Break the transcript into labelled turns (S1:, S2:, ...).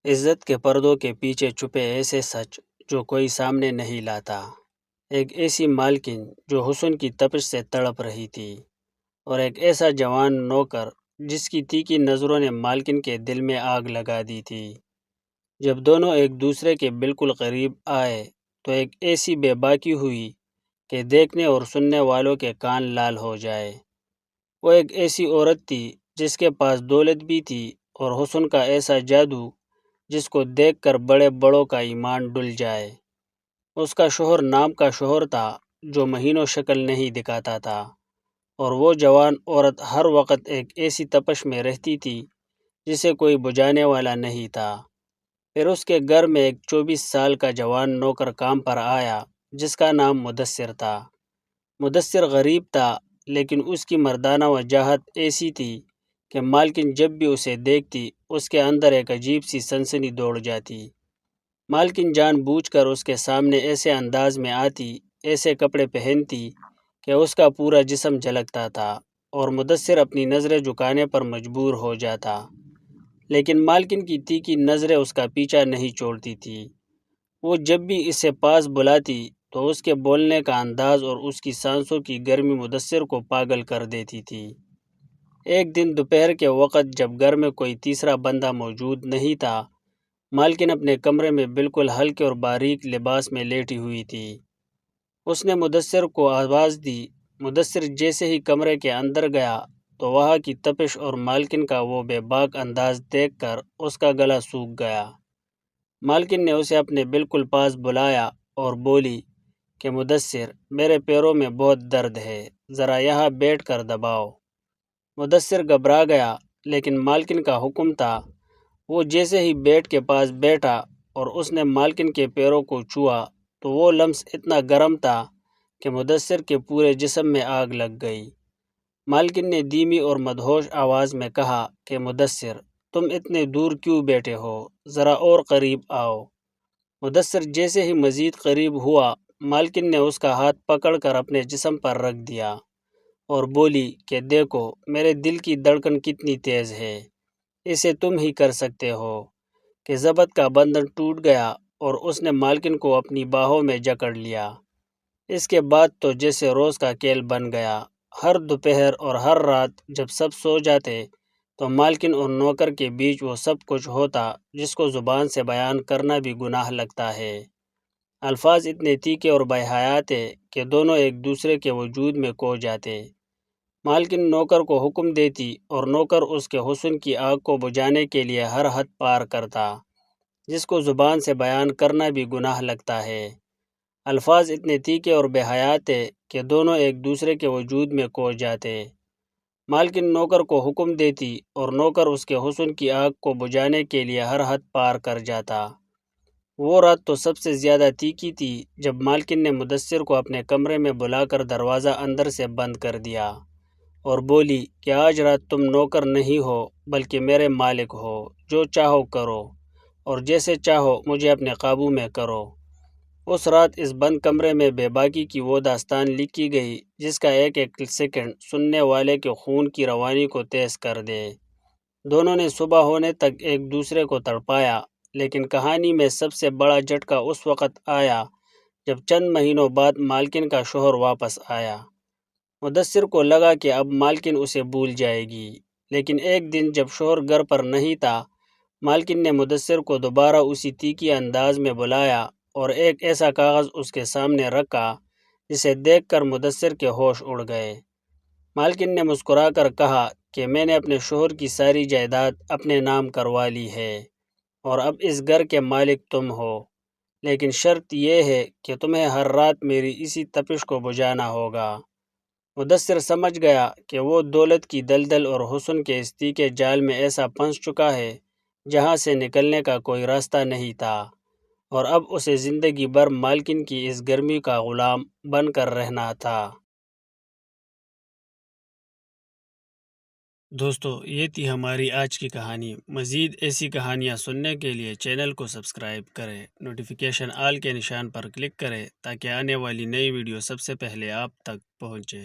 S1: عزت کے پردوں کے پیچھے چھپے ایسے سچ جو کوئی سامنے نہیں لاتا۔ ایک ایسی مالکن جو حسن کی تپش سے تڑپ رہی تھی، اور ایک ایسا جوان نوکر جس کی تیکھی نظروں نے مالکن کے دل میں آگ لگا دی تھی۔ جب دونوں ایک دوسرے کے بالکل قریب آئے تو ایک ایسی بے باکی ہوئی کہ دیکھنے اور سننے والوں کے کان لال ہو جائے۔ وہ ایک ایسی عورت تھی جس کے پاس دولت بھی تھی اور حسن کا ایسا جادو جس کو دیکھ کر بڑے بڑوں کا ایمان ڈل جائے۔ اس کا شوہر نام کا شوہر تھا جو مہینوں شکل نہیں دکھاتا تھا، اور وہ جوان عورت ہر وقت ایک ایسی تپش میں رہتی تھی جسے کوئی بجھانے والا نہیں تھا۔ پھر اس کے گھر میں ایک 24 سال کا جوان نوکر کام پر آیا جس کا نام مدثر تھا۔ مدثر غریب تھا، لیکن اس کی مردانہ وجاہت ایسی تھی کہ مالکن جب بھی اسے دیکھتی اس کے اندر ایک عجیب سی سنسنی دوڑ جاتی۔ مالکن جان بوجھ کر اس کے سامنے ایسے انداز میں آتی، ایسے کپڑے پہنتی کہ اس کا پورا جسم جھلکتا تھا، اور مدثر اپنی نظریں جھکانے پر مجبور ہو جاتا۔ لیکن مالکن کی تیکھی نظریں اس کا پیچھا نہیں چھوڑتی تھی۔ وہ جب بھی اسے پاس بلاتی تو اس کے بولنے کا انداز اور اس کی سانسوں کی گرمی مدثر کو پاگل کر دیتی تھی۔ ایک دن دوپہر کے وقت جب گھر میں کوئی تیسرا بندہ موجود نہیں تھا، مالکن اپنے کمرے میں بالکل ہلکے اور باریک لباس میں لیٹی ہوئی تھی۔ اس نے مدثر کو آواز دی۔ مدثر جیسے ہی کمرے کے اندر گیا تو وہاں کی تپش اور مالکن کا وہ بے باک انداز دیکھ کر اس کا گلا سوکھ گیا۔ مالکن نے اسے اپنے بالکل پاس بلایا اور بولی کہ مدثر، میرے پیروں میں بہت درد ہے، ذرا یہاں بیٹھ کر دباؤ۔ مدثر گھبرا گیا، لیکن مالکن کا حکم تھا۔ وہ جیسے ہی بیڈ کے پاس بیٹھا اور اس نے مالکن کے پیروں کو چھوا تو وہ لمس اتنا گرم تھا کہ مدثر کے پورے جسم میں آگ لگ گئی۔ مالکن نے دھیمی اور مدہوش آواز میں کہا کہ مدثر، تم اتنے دور کیوں بیٹھے ہو؟ ذرا اور قریب آؤ۔ مدثر جیسے ہی مزید قریب ہوا، مالکن نے اس کا ہاتھ پکڑ کر اپنے جسم پر رکھ دیا اور بولی کہ دیکھو میرے دل کی دھڑکن کتنی تیز ہے، اسے تم ہی کر سکتے ہو۔ کہ ضبط کا بندھن ٹوٹ گیا اور اس نے مالکن کو اپنی باہوں میں جکڑ لیا۔ اس کے بعد تو جیسے روز کا کھیل بن گیا۔ ہر دوپہر اور ہر رات جب سب سو جاتے تو مالکن اور نوکر کے بیچ وہ سب کچھ ہوتا جس کو زبان سے بیان کرنا بھی گناہ لگتا ہے۔ الفاظ اتنے تیکھے اور بے حیا تھے کہ دونوں ایک دوسرے کے وجود میں کھو جاتے۔ مالکن نوکر کو حکم دیتی اور نوکر اس کے حسن کی آگ کو بجھانے کے لیے ہر حد پار کرتا جس کو زبان سے بیان کرنا بھی گناہ لگتا ہے۔ الفاظ اتنے تیکھے اور بے حیا تھے کہ دونوں ایک دوسرے کے وجود میں کھو جاتے۔ مالکن نوکر کو حکم دیتی اور نوکر اس کے حسن کی آگ کو بجھانے کے لیے ہر حد پار کر جاتا۔ وہ رات تو سب سے زیادہ تیکھی تھی جب مالکن نے مدثر کو اپنے کمرے میں بلا کر دروازہ اندر سے بند کر دیا اور بولی کہ آج رات تم نوکر نہیں ہو بلکہ میرے مالک ہو، جو چاہو کرو اور جیسے چاہو مجھے اپنے قابو میں کرو۔ اس رات اس بند کمرے میں بے باکی کی وہ داستان لکھی گئی جس کا ایک ایک سیکنڈ سننے والے کے خون کی روانی کو تیز کر دے۔ دونوں نے صبح ہونے تک ایک دوسرے کو تڑپایا، لیکن کہانی میں سب سے بڑا جھٹکا اس وقت آیا جب چند مہینوں بعد مالکن کا شوہر واپس آیا۔ مدثر کو لگا کہ اب مالکن اسے بھول جائے گی، لیکن ایک دن جب شوہر گھر پر نہیں تھا، مالکن نے مدثر کو دوبارہ اسی تیکھی انداز میں بلایا اور ایک ایسا کاغذ اس کے سامنے رکھا جسے دیکھ کر مدثر کے ہوش اڑ گئے۔ مالکن نے مسکرا کر کہا کہ میں نے اپنے شوہر کی ساری جائیداد اپنے نام کروا لی ہے اور اب اس گھر کے مالک تم ہو، لیکن شرط یہ ہے کہ تمہیں ہر رات میری اسی تپش کو بجھانا ہوگا۔ مدثر سمجھ گیا کہ وہ دولت کی دلدل اور حسن کے اس تیکھے جال میں ایسا پھنس چکا ہے جہاں سے نکلنے کا کوئی راستہ نہیں تھا، اور اب اسے زندگی بھر مالکن کی اس گرمی کا غلام بن کر رہنا تھا۔ دوستو، یہ تھی ہماری آج کی کہانی۔ مزید ایسی کہانیاں سننے کے لیے چینل کو سبسکرائب کریں، نوٹیفیکیشن آل کے نشان پر کلک کریں تاکہ آنے والی نئی ویڈیو سب سے پہلے آپ تک پہنچے۔